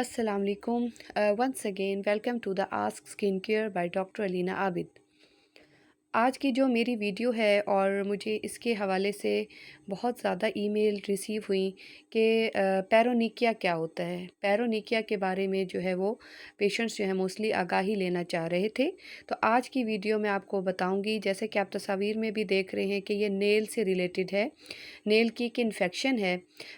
Assalamu alaikum. Once again, welcome to the Ask Skincare by Dr. Alina Abid. आज की जो मेरी video है और मुझे इसके हवाले से बहुत ज़्यादा ईमेल रिसीव हुई कि पैरोनिकिया क्या होता है। पैरोनिकिया के बारे में जो है वो पेशेंट्स जो है मोस्टली आगाही लेना चाह रहे थे। तो आज की वीडियो में आपको बताऊंगी, जैसे कि आप तस्वीर में भी देख रहे हैं कि ये नेल से रिलेटेड है। नेल की एक इन्फेक्शन है।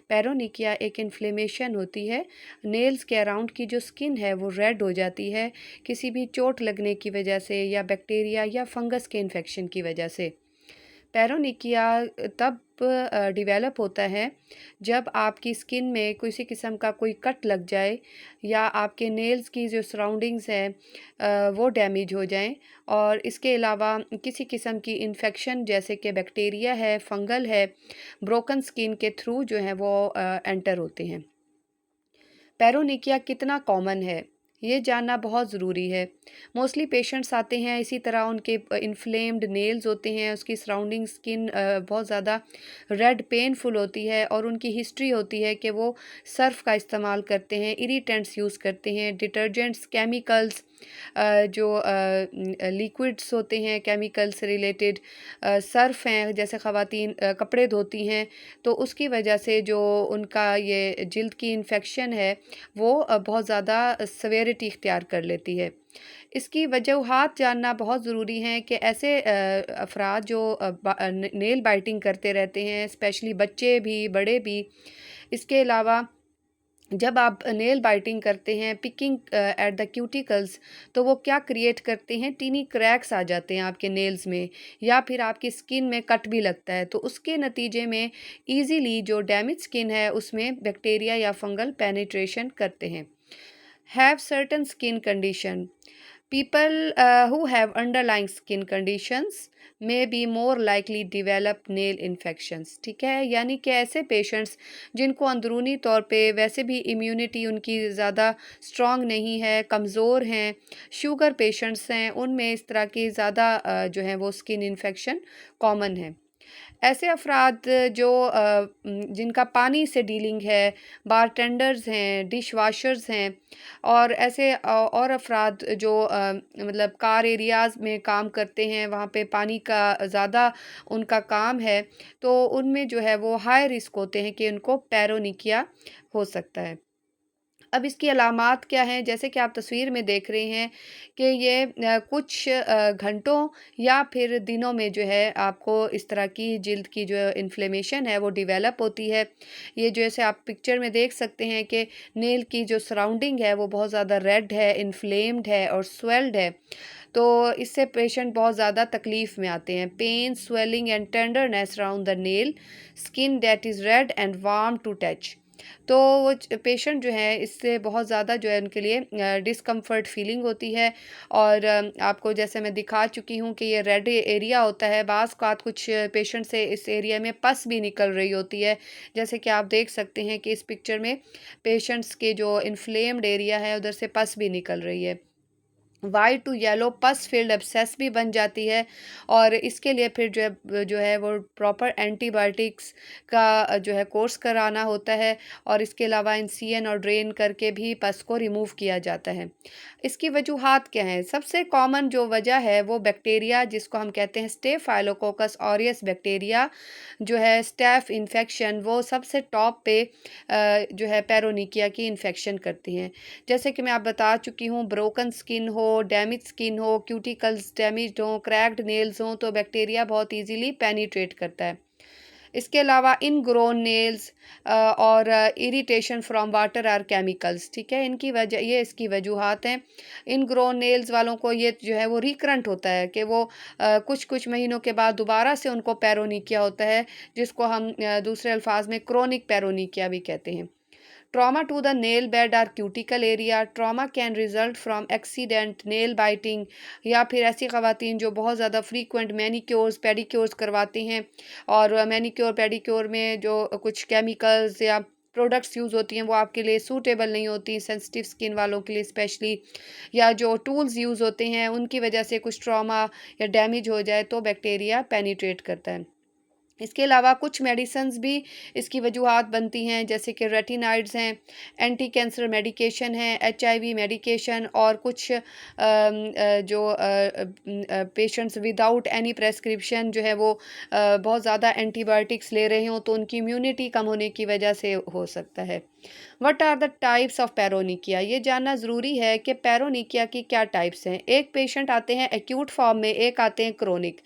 पैरोनिकिया एक इन्फ्लेमेशन होती है। नेल्स के अराउंड की जो स्किन है वो रेड हो जाती है किसी भी चोट लगने की वजह से या बैक्टीरिया या फंगस के इन्फेक्शन की वजह से। पैरोनिकिया तब डेवलप होता है जब आपकी स्किन में किसी किस्म का कोई कट लग जाए या आपके नेल्स की जो सराउंडिंग्स हैं वो डैमेज हो जाएं, और इसके अलावा किसी किस्म की इन्फेक्शन जैसे कि बैक्टीरिया है, फंगल है, ब्रोकन स्किन के थ्रू जो है वो एंटर होते हैं। पैरोनिकिया कितना कॉमन है ये जानना बहुत ज़रूरी है। मोस्टली पेशेंट्स आते हैं, इसी तरह उनके इन्फ्लेम्ड नेल्स होते हैं, उसकी सराउंडिंग स्किन बहुत ज़्यादा रेड पेनफुल होती है, और उनकी हिस्ट्री होती है कि वो सर्फ का इस्तेमाल करते हैं, इरिटेंट्स यूज़ करते हैं, डिटर्जेंट्स, केमिकल्स, जो लिक्विड्स होते हैं केमिकल से रिलेटेड, सर्फ हैं, जैसे ख़वातीन कपड़े धोती हैं, तो उसकी वजह से जो उनका ये जिल्द की इन्फेक्शन है वो बहुत ज़्यादा सवेरिटी इख्तियार कर लेती है। इसकी वजूहात जानना बहुत ज़रूरी है कि ऐसे अफराद जो नेल बाइटिंग करते रहते हैं, स्पेशली बच्चे भी, बड़े भी। इसके अलावा जब आप नेल बाइटिंग करते हैं, पिकिंग एट द क्यूटिकल्स, तो वो क्या क्रिएट करते हैं, टीनी क्रैक्स आ जाते हैं आपके नेल्स में, या फिर आपकी स्किन में कट भी लगता है। तो उसके नतीजे में इजीली जो डैमेज स्किन है उसमें बैक्टीरिया या फंगल पेनिट्रेशन करते हैं। Have certain skin condition, people who have underlying skin conditions may be more likely develop nail infections। ठीक है, यानी कि ऐसे पेशेंट्स जिनको अंदरूनी तौर पे वैसे भी इम्यूनिटी उनकी ज़्यादा स्ट्रॉन्ग नहीं है, कमज़ोर हैं, शुगर पेशेंट्स हैं, उनमें इस तरह की ज़्यादा जो है वो स्किन इन्फेक्शन कॉमन है। ऐसे अफराद जो जिनका पानी से डीलिंग है, बारटेंडर्स हैं, डिश वाशर्स हैं, और ऐसे और अफराद जो मतलब कार एरियाज़ में काम करते हैं, वहाँ पे पानी का ज़्यादा उनका काम है, तो उनमें जो है वो हाई रिस्क होते हैं कि उनको पैरोनिकिया हो सकता है। अब इसकी अलामात क्या हैं? जैसे कि आप तस्वीर में देख रहे हैं कि ये कुछ घंटों या फिर दिनों में जो है आपको इस तरह की जिल्द की जो इन्फ्लेमेशन है वो डेवलप होती है। ये जैसे आप पिक्चर में देख सकते हैं कि नेल की जो सराउंडिंग है वो बहुत ज़्यादा रेड है, इन्फ्लेम्ड है और स्वेल्ड है। तो इससे पेशेंट बहुत ज़्यादा तकलीफ़ में आते हैं। Pain, swelling and tenderness around the nail, skin that is red and warm to touch. तो वो पेशेंट जो है इससे बहुत ज़्यादा जो है उनके लिए डिस्कम्फर्ट फीलिंग होती है। और आपको जैसे मैं दिखा चुकी हूँ कि ये रेड एरिया होता है, बाज़ औक़ात कुछ पेशेंट से इस एरिया में पस भी निकल रही होती है, जैसे कि आप देख सकते हैं कि इस पिक्चर में पेशेंट्स के जो इन्फ्लेम्ड एरिया है उधर से पस भी निकल रही है। वाइट टू येलो पस फील्ड एब्सेस भी बन जाती है, और इसके लिए फिर जो है वो प्रॉपर एंटीबायोटिक्स का जो है कोर्स कराना होता है, और इसके अलावा इनसीएन और ड्रेन करके भी पस को रिमूव किया जाता है। इसकी वजूहात क्या हैं? सबसे कॉमन जो वजह है वो बैक्टीरिया, जिसको हम कहते हैं स्टेफाइलोकोकस ऑरियस बैक्टीरिया, जो है स्टेफ इन्फेक्शन, वो सबसे टॉप पे जो है पैरोनिकिया की इन्फेक्शन करती हैं। जैसे कि मैं आप बता चुकी हूँ, ब्रोकन स्किन हो, डैमेज स्किन हो, क्यूटिकल्स डैमेज्ड हों, क्रैक्ड नेल्स हों, तो बैक्टीरिया बहुत इजीली पेनिट्रेट करता है। इसके अलावा इनग्रोन नेल्स और irritation from water or chemicals, ठीक है, इनकी वजह, ये इसकी वजूहात हैं। इनग्रोन नेल्स वालों को ये जो है वो रिकरेंट होता है कि वो कुछ कुछ महीनों के बाद दोबारा से उनको पैरोनिकिया होता है, जिसको हम दूसरे अल्फाज में क्रोनिक पैरोनिकिया भी कहते हैं। Trauma to the nail bed or cuticle area, trauma can result from accident, nail biting, या फिर ऐसी ख़वातीन जो बहुत ज़्यादा फ्रीक्वेंट मैनिक्योर्स पेडिक्योर्स करवाती हैं, और मैनिक्योर पेडिक्योर में जो कुछ केमिकल्स या प्रोडक्ट्स यूज़ होती हैं वो आपके लिए सूटेबल नहीं होती, सेंसिटिव स्किन वालों के लिए स्पेशली, या जो टूल्स यूज़ होते हैं उनकी वजह से कुछ ट्रॉमा या डैमेज हो जाए तो बैक्टीरिया पेनिट्रेट करता है। इसके अलावा कुछ मेडिसिन्स भी इसकी वजूहात बनती हैं, जैसे कि रेटिनाइड्स हैं, एंटी कैंसर मेडिकेशन है, HIV मेडिकेशन, और कुछ जो पेशेंट्स विदाउट एनी प्रेस्क्रिप्शन जो है वो बहुत ज़्यादा एंटीबायोटिक्स ले रहे हों, तो उनकी इम्यूनिटी कम होने की वजह से हो सकता है। What are the types of paronychia, ये जानना ज़रूरी है कि पैरोनिकिया की क्या टाइप्स हैं। एक पेशेंट आते हैं एक्यूट फॉर्म में, एक आते हैं क्रोनिक।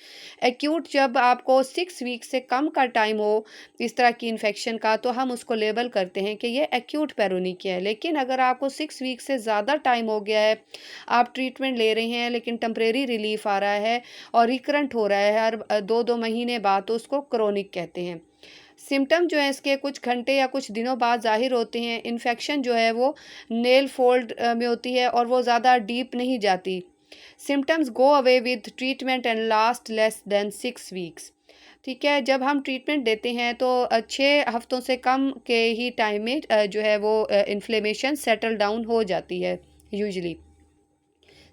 एक्यूट जब आपको 6 वीक से कम का टाइम हो इस तरह की इन्फेक्शन का, तो हम उसको लेबल करते हैं कि ये एक्यूट पैरोनिकिया है। लेकिन अगर आपको 6 वीक से ज़्यादा टाइम हो गया है, आप ट्रीटमेंट ले रहे हैं लेकिन टेम्परेरी रिलीफ आ रहा है और रिकरेंट हो रहा है हर 2-2 महीने बाद, तो उसको क्रोनिक कहते हैं। सिम्टम जो है इसके कुछ घंटे या कुछ दिनों बाद ज़ाहिर होते हैं। इन्फेक्शन जो है वो नेल फोल्ड में होती है और वो ज़्यादा डीप नहीं जाती। Symptoms go away with treatment and last less than 6 weeks. ठीक है, जब हम ट्रीटमेंट देते हैं तो 6 हफ्तों से कम के ही टाइम में जो है वो इन्फ्लेमेशन सेटल डाउन हो जाती है usually.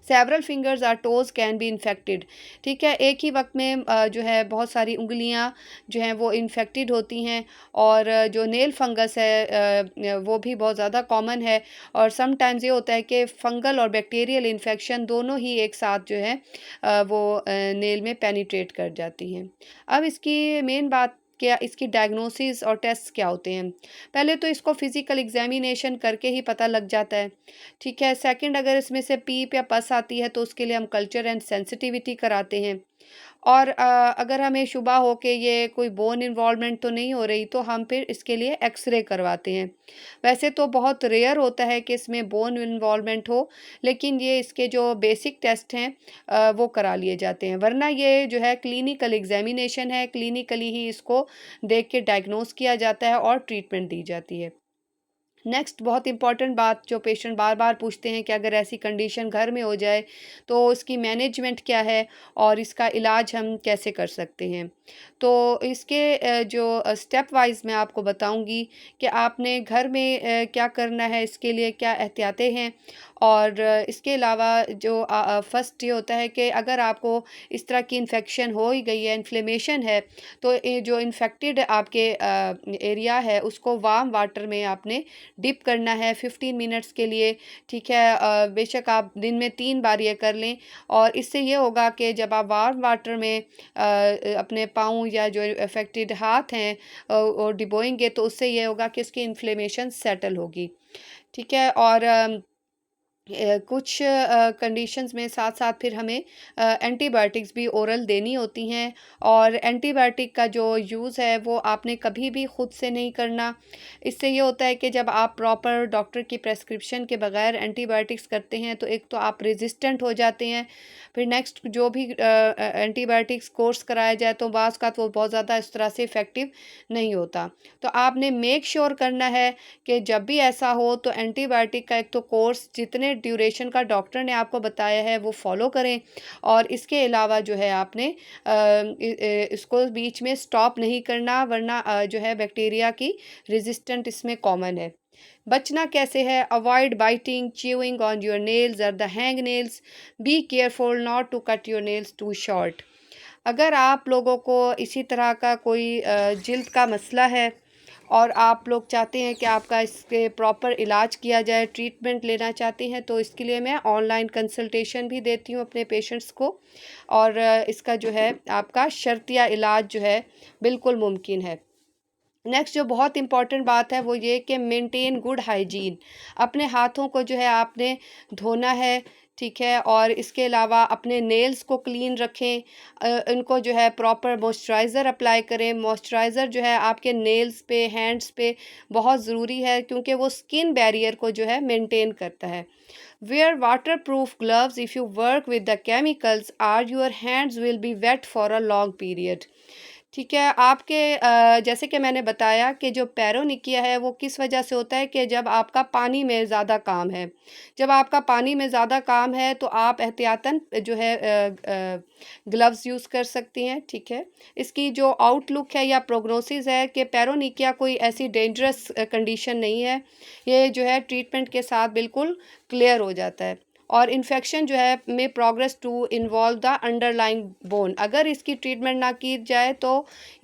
Several fingers or toes can be infected. ठीक है, एक ही वक्त में जो है बहुत सारी उंगलियां जो हैं वो इन्फेक्टेड होती हैं, और जो नेल फंगस है वो भी बहुत ज़्यादा कॉमन है। और समटाइम्स ये होता है कि फंगल और बैक्टीरियल इन्फेक्शन दोनों ही एक साथ जो है वो नेल में पेनिट्रेट कर जाती हैं। अब इसकी मेन बात क्या, इसकी डायग्नोसिस और टेस्ट क्या होते हैं। पहले तो इसको फिज़िकल एग्जामिनेशन करके ही पता लग जाता है। ठीक है, सेकंड, अगर इसमें से पीप या पस आती है तो उसके लिए हम कल्चर एंड सेंसिटिविटी कराते हैं। और अगर हमें शुबा हो कि ये कोई बोन इन्वॉल्वमेंट तो नहीं हो रही, तो हम फिर इसके लिए एक्सरे करवाते हैं। वैसे तो बहुत रेयर होता है कि इसमें बोन इन्वॉल्वमेंट हो, लेकिन ये इसके जो बेसिक टेस्ट हैं वो करा लिए जाते हैं। वरना ये जो है क्लिनिकल एग्जामिनेशन है, क्लिनिकली ही इसको देख के डायग्नोस किया जाता है और ट्रीटमेंट दी जाती है। नेक्स्ट बहुत इंपॉर्टेंट बात जो पेशेंट बार बार पूछते हैं कि अगर ऐसी कंडीशन घर में हो जाए तो इसकी मैनेजमेंट क्या है और इसका इलाज हम कैसे कर सकते हैं। तो इसके जो स्टेप वाइज मैं आपको बताऊंगी कि आपने घर में क्या करना है, इसके लिए क्या एहतियातें हैं। और इसके अलावा जो फर्स्ट ये होता है कि अगर आपको इस तरह की इन्फेक्शन हो ही गई है, इन्फ्लेमेशन है, तो ये जो इन्फेक्टेड आपके एरिया है उसको वार्म वाटर में आपने डिप करना है 15 मिनट्स के लिए। ठीक है, बेशक आप दिन में 3 बार ये कर लें, और इससे ये होगा कि जब आप वार्म वाटर में अपने पाँव या जो अफेक्टेड हाथ हैं और डिबोएंगे, तो उससे ये होगा कि इसकी इन्फ्लेमेशन सेटल होगी। ठीक है, और कुछ कंडीशंस में साथ साथ फिर हमें एंटीबायोटिक्स भी ओरल देनी होती हैं। और एंटीबायोटिक का जो यूज़ है वो आपने कभी भी ख़ुद से नहीं करना। इससे ये होता है कि जब आप प्रॉपर डॉक्टर की प्रेस्क्रिप्शन के बगैर एंटीबायोटिक्स करते हैं तो एक तो आप रेजिस्टेंट हो जाते हैं, फिर नेक्स्ट जो भी एंटीबायोटिक्स कोर्स कराया जाए तो बाज़ का वो बहुत ज़्यादा इस तरह से इफ़ेक्टिव नहीं होता। तो आपने मेक श्योर करना है कि जब भी ऐसा हो तो एंटीबायोटिक का एक तो कोर्स जितने ड्यूरेशन का डॉक्टर ने आपको बताया है वो फॉलो करें, और इसके अलावा जो है आपने इसको बीच में स्टॉप नहीं करना, वरना जो है बैक्टीरिया की रेजिस्टेंट इसमें कॉमन है। बचना कैसे है, avoid biting chewing on your nails और the hang nails, be careful not to cut your nails too short. अगर आप लोगों को इसी तरह का कोई जिल्द का मसला है और आप लोग चाहते हैं कि आपका इसके प्रॉपर इलाज किया जाए, ट्रीटमेंट लेना चाहते हैं, तो इसके लिए मैं ऑनलाइन कंसल्टेशन भी देती हूँ अपने पेशेंट्स को, और इसका जो है आपका शर्तिया इलाज जो है बिल्कुल मुमकिन है। नेक्स्ट जो बहुत इंपॉर्टेंट बात है वो ये कि मेंटेन गुड हाइजीन। अपने हाथों को जो है आपने धोना है। ठीक है, और इसके अलावा अपने नेल्स को क्लीन रखें, इनको जो है प्रॉपर मॉइस्चराइज़र अप्लाई करें। मॉइस्चराइज़र जो है आपके नेल्स पे, हैंड्स पे बहुत ज़रूरी है, क्योंकि वो स्किन बैरियर को जो है मेंटेन करता है। Wear waterproof gloves if you work with the chemicals or your hands will be wet for a long period. ठीक है, आपके जैसे कि मैंने बताया कि जो पैरोनिकिया है वो किस वजह से होता है कि जब आपका पानी में ज़्यादा काम है। जब आपका पानी में ज़्यादा काम है तो आप एहतियातन जो है ग्लव्स यूज़ कर सकती हैं। ठीक है, इसकी जो आउटलुक है या प्रोग्नोसिस है कि पैरोनिकिया कोई ऐसी डेंजरस कंडीशन नहीं है, ये जो है ट्रीटमेंट के साथ बिल्कुल क्लियर हो जाता है। और इन्फेक्शन जो है में progress to involve the underlying bone. अगर इसकी ट्रीटमेंट ना की जाए तो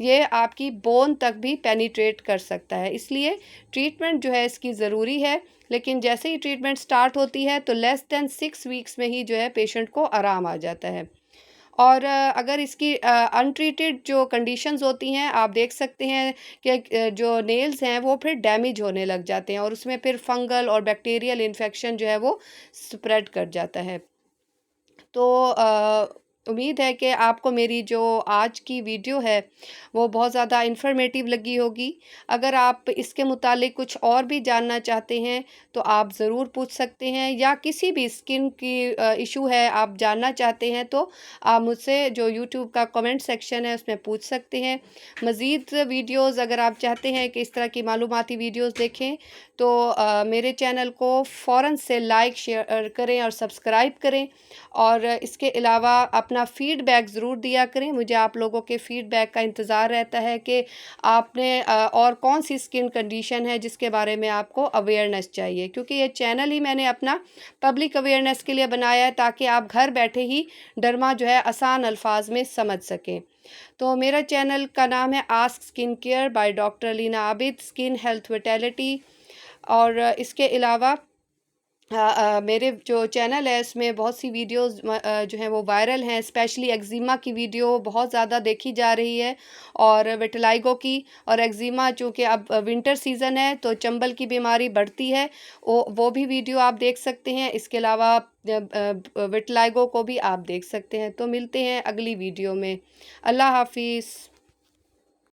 ये आपकी बोन तक भी पेनिट्रेट कर सकता है, इसलिए ट्रीटमेंट जो है इसकी ज़रूरी है। लेकिन जैसे ही ट्रीटमेंट स्टार्ट होती है तो लेस देन 6 वीक्स में ही जो है पेशेंट को आराम आ जाता है। और अगर इसकी अनट्रीटेड जो कंडीशंस होती हैं, आप देख सकते हैं कि जो नेल्स हैं वो फिर डैमेज होने लग जाते हैं और उसमें फिर फंगल और बैक्टीरियल इन्फेक्शन जो है वो स्प्रेड कर जाता है। तो उम्मीद है कि आपको मेरी जो आज की वीडियो है वो बहुत ज़्यादा इन्फॉर्मेटिव लगी होगी। अगर आप इसके मुतालिक कुछ और भी जानना चाहते हैं तो आप ज़रूर पूछ सकते हैं, या किसी भी स्किन की इशू है आप जानना चाहते हैं तो आप मुझसे जो यूट्यूब का कमेंट सेक्शन है उसमें पूछ सकते हैं। मज़ीद वीडियोज़ अगर आप चाहते हैं कि इस तरह की मालूमाती वीडियोज़ देखें तो मेरे चैनल को फ़ौरन से लाइक शेयर करें और सब्सक्राइब करें। और इसके अलावा अपना फ़ीडबैक ज़रूर दिया करें। मुझे आप लोगों के फ़ीडबैक का इंतज़ार रहता है कि आपने और कौन सी स्किन कंडीशन है जिसके बारे में आपको अवेयरनेस चाहिए, क्योंकि ये चैनल ही मैंने अपना पब्लिक अवेयरनेस के लिए बनाया है ताकि आप घर बैठे ही डर्मा जो है आसान अल्फाज में समझ सकें। तो मेरा चैनल का नाम है ask skin care by doctor Leena Abid, skin health vitality. और इसके अलावा मेरे जो चैनल है इसमें बहुत सी वीडियोस जो हैं वो वायरल हैं, स्पेशली एक्जिमा की वीडियो बहुत ज़्यादा देखी जा रही है और विटिलाइगो की। और एक्जिमा चूँकि अब विंटर सीज़न है तो चंबल की बीमारी बढ़ती है, वो भी वीडियो आप देख सकते हैं। इसके अलावा विटिलाइगो को भी आप देख सकते हैं। तो मिलते हैं अगली वीडियो में। अल्लाह हाफिज़।